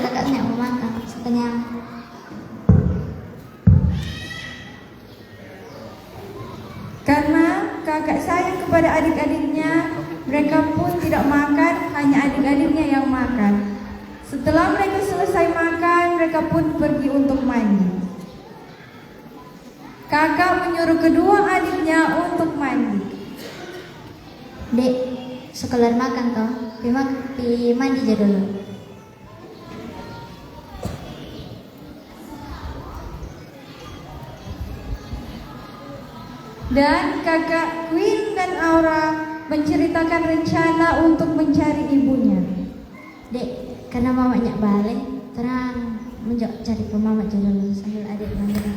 kakaknya mau makan sekenyang. Karena kakak sayang kepada adik-adiknya, mereka pun tidak makan, hanya adik-adiknya yang makan. Setelah mereka selesai makan, mereka pun pergi untuk mandi. Kakak menyuruh kedua adiknya untuk mandi. Dek, sekelar makan toh, pi mandi aja dulu. Dan kakak Queen dan Aura menceritakan rencana untuk mencari ibunya. Dek, karena mamanya balik, terang cari ke mama aja dulu sambil adik mandi.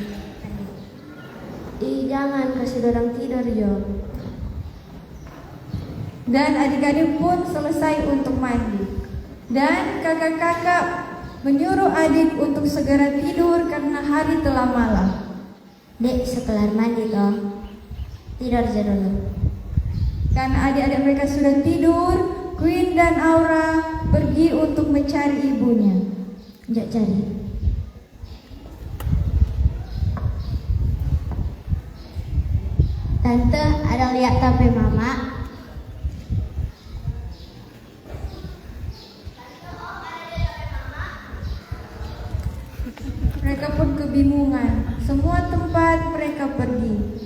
Jangan kasih dorang tidur yo. Dan adik-adik pun selesai untuk mandi. Dan kakak-kakak menyuruh adik untuk segera tidur karena hari telah malam. Dek, sekelar mandi toh, tidur aja dulu. Karena adik-adik mereka sudah tidur, Queen dan Aura pergi untuk mencari ibunya. Jok cari. Tante, ada lihat HP mama? Mereka pun kebingungan. Semua tempat mereka pergi.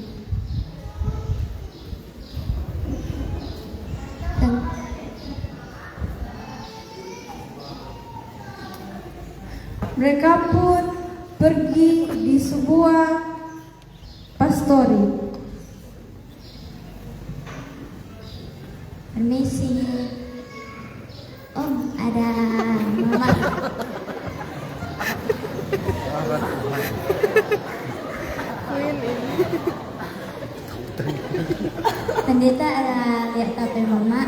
Mereka pun pergi di sebuah pastori. Permisi. Om, ada mama. Pendeta, ada lihat HP mama?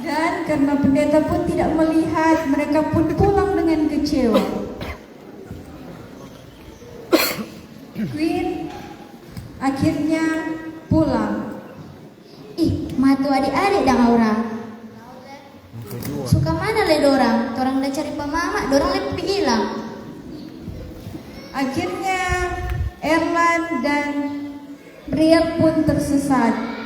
Dan karena pendeta pun tidak melihat, mereka pun pulang dengan kecewa. Queen akhirnya pulang. Ih, matu adik-adik dan Aura. Suka mana le dorang? Dorang udah cari pemama, dorang lebih hilang. Akhirnya Erlan dan Brian pun tersesat.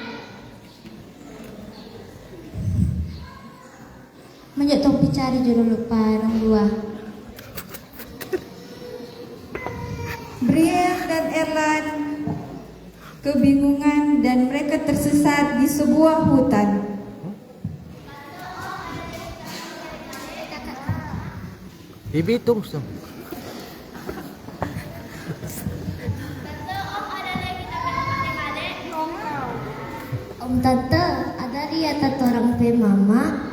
Menjak topi cari jodoh lupa orang dua. Brian dan Erlan kebingungan dan mereka tersesat di sebuah hutan. Bibi tunggu. Om tante, ada lihat tato orang pe mama?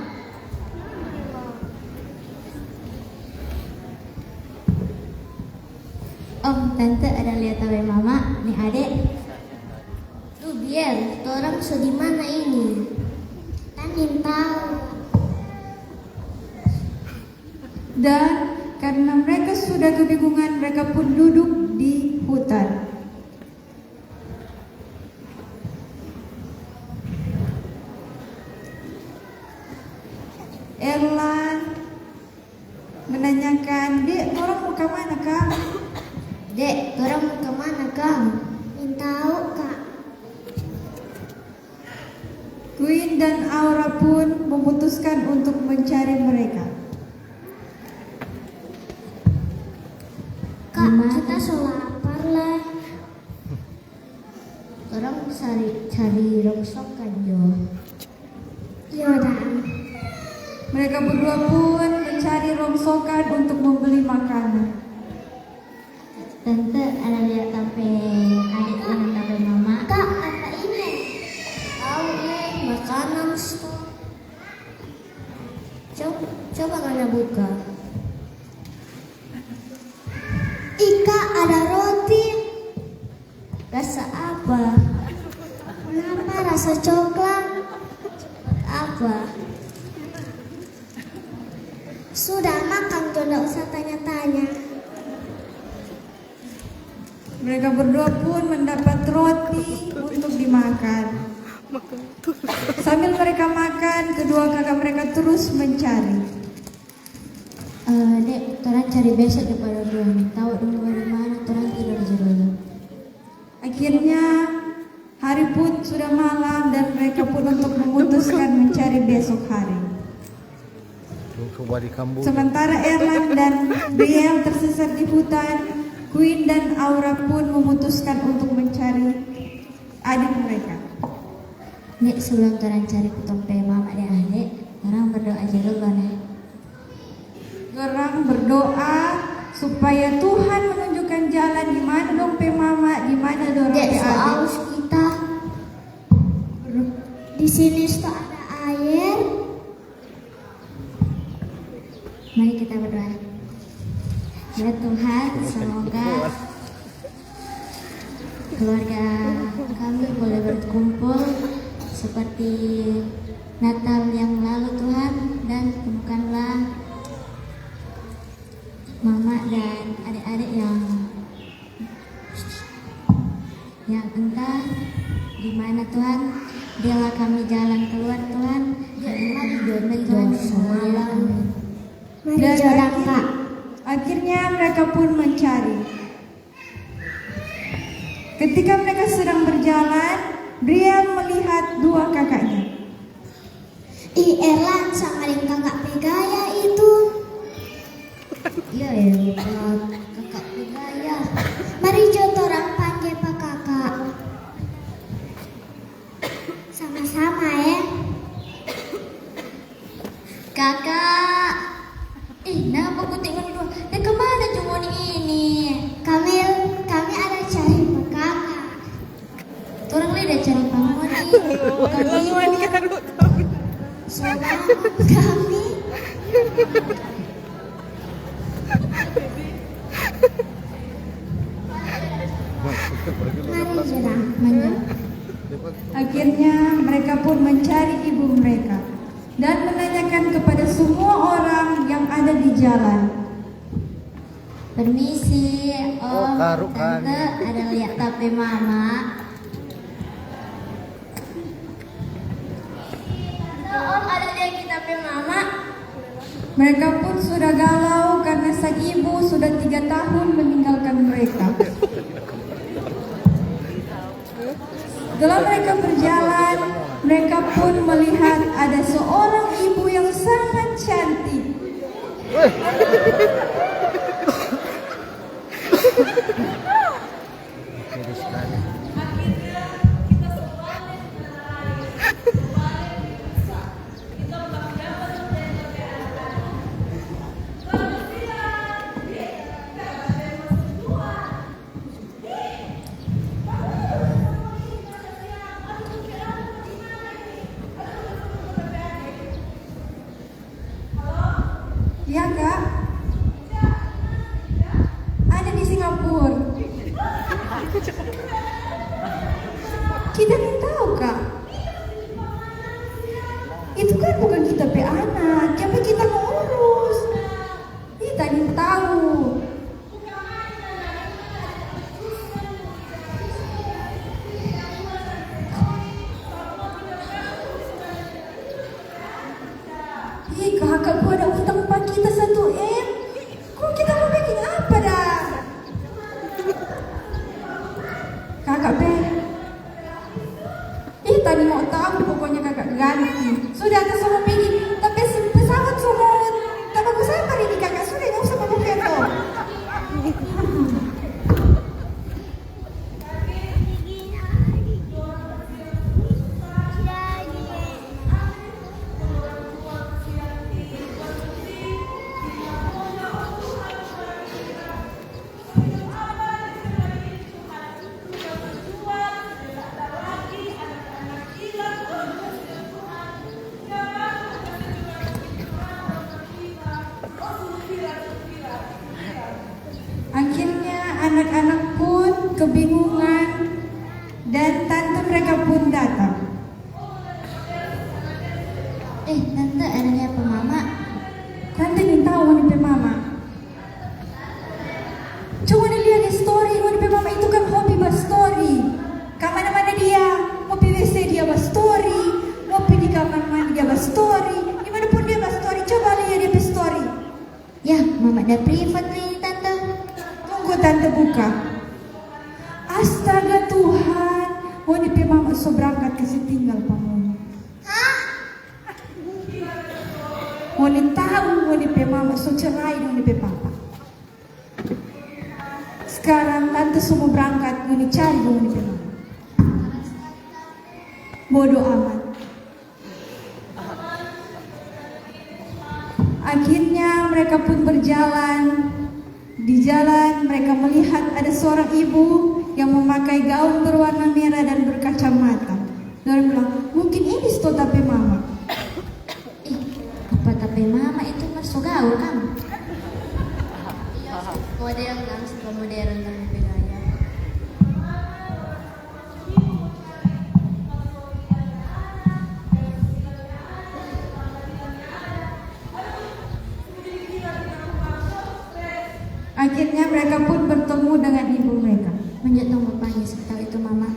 Om tante, ada lihat tato mama? Nih adek. Tuh biar, tuh orang so di mana ini? Tanin tahu. Dan karena mereka sudah kebingungan, mereka pun duduk di hutan. Erlan menanyakan, "Dek, orang mau ke mana, Kang?" Dek, orang mau kemana kang? Ingin tahu kak. Queen dan Aura pun memutuskan untuk mencari mereka. Kak, kita so lapar lah. Orang cari rongsokan jo. Yaudah. Mereka berdua pun mencari rongsokan untuk membeli makanan. Tante, ada lihat tape adik dengan tape mama? Kak, apa ini? Tahu nih, makanan stok. Coba Nana buka. Ika, ada roti. Rasa apa? Kenapa rasa coklat? Apa? Sudah makan tuh, nggak usah tanya-tanya. Mereka berdua pun mendapat roti untuk dimakan. Sambil mereka makan, kedua kakak mereka terus mencari. adik, orang cari besok daripada dulu. Tahu dulu bagaimana orang tidur dulu. Akhirnya hari pun sudah malam dan mereka pun untuk memutuskan mencari besok hari. Coba di kambuh. Sementara Erlan dan Briel tersesat di hutan, Queen dan Aura pun memutuskan untuk mencari adik mereka. Nek, sebelum orang cari petompe mama dan adik, orang berdoa aja dulu nih. Orang berdoa supaya Tuhan menunjukkan jalan di mana dong pe mama, di mana dong Dek, pe adik. haus kita. Di sini sudah ada air. Mari kita berdoa. Ya Tuhan, semoga keluarga kami boleh berkumpul seperti Natal yang lalu Tuhan, dan temukanlah mama dan adik-adik yang entah di mana Tuhan, biarlah kami jalan keluar Tuhan, mari Tuhan semalam. Mari Dan jodoh Kak. akhirnya mereka pun mencari. Ketika mereka sedang berjalan, Brian melihat dua kakaknya. Erlan sama yang kakak Pegaya itu. Iya ya, kakak Pegaya. Mari jodoh orang panggil pak kakak. Sama-sama ya. Kakak. Kenapa putih berdua? Dan kemana cuma ini? Kami ada cari pak kakak. Orang lain ada cari pak Moni. Sama kami. Mari jerang menyang. Akhirnya mereka pun mencari ibu mereka dan menanyakan kepada semua orang yang ada di jalan. Permisi, Om, Karukan. Tante, ada lihat tape Mama. Om, ada lihat tape Mama. Mereka pun sudah galau karena sang ibu sudah 3 tahun meninggalkan mereka. Setelah mereka berjalan, mereka pun melihat ada seorang ibu yang sangat cantik. Kiri sekali. Ya kak, ada di Singapura. Kita belum tahu kak. Itu kan bukan kita pe anak, siapa kita mau urus. Kita belum tahu. Ih, kakak gua ada utang pak kita 1 M. Kok kita mau bikin apa dah? Kakak Pe. Tadi mau tahu pokoknya kakak ganti. Sudah atas sama pergi, tapi pesawat semua tak bagus apa ini kakak sudah nggak usah ngomong gitu. Akhirnya anak-anak pun kebingungan dan tante mereka pun datang. Tante, ada lihat apa Mama? Tante ingin tahu wanita mama. Coba dilihat di story wanita mama itu kan hobi berstory. Kemana-mana dia, mau pergi WC dia berstory, mau pergi kamar mandi dia berstory, dimanapun dia berstory. Coba lihat dia berstory. Ya, Mama Udah privat nih tante. Tunggu tante buka. Astaga Tuhan, mau di mama so berangkat kasih tinggal pamu. Hah? Mau tahu mau di mama so cerai dong di papa. Sekarang tante semua berangkat mau cari dong di mama. Bodoh amat. Akhirnya mereka pun berjalan. Di jalan mereka melihat ada seorang ibu yang memakai gaun berwarna merah dan berkacamata. Dan bilang, mungkin ini sto tape mama. Apa tapi mama itu masuk gaul kamu? Modern kan, suka modern kan bedanya. Akhirnya mereka pun bertemu dengan ibu mereka. Menjat dong bapaknya tahu itu mama.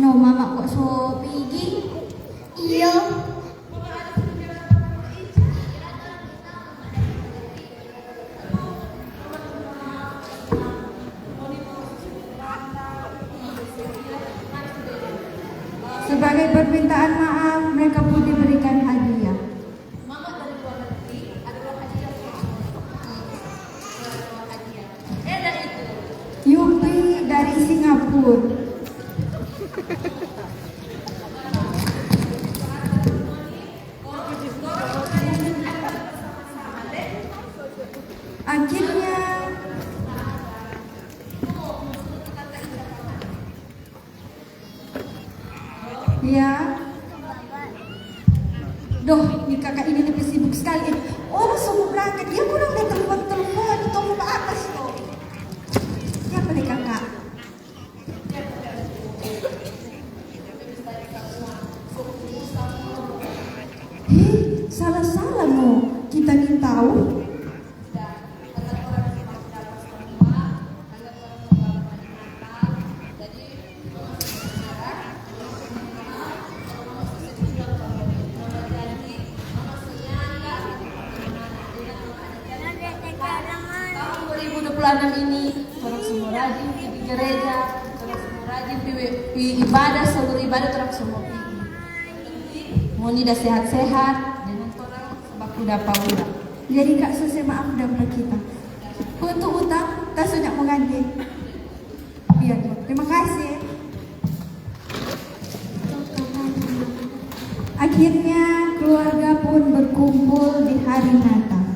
No mama kok so pigi? Iya. Sebagai permintaan maaf, mereka pun diberikan hadiah. Yupi dari Singapura. Akhirnya ya, doh, ini kakak ini lebih sibuk sekali. Orang semua berangkat, dia kurang ada telepon itu mau ke atas loh. Siapa nih kakak? Salah-salah no, kita nih tahu. Ini orang semua rajin di gereja, orang semua rajin di ibadah, seluruh ibadah orang semua pergi. Mau dah sehat-sehat dengan orang baku dapat udah. Jadi kak Susi maaf dapat kita. Untuk utang, tak sudah mengganti. Biar, terima kasih. Akhirnya keluarga pun berkumpul di hari Natal.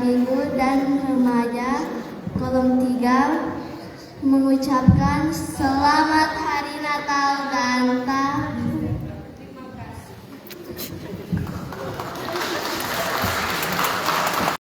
minggu dan remaja kolom 3 mengucapkan selamat hari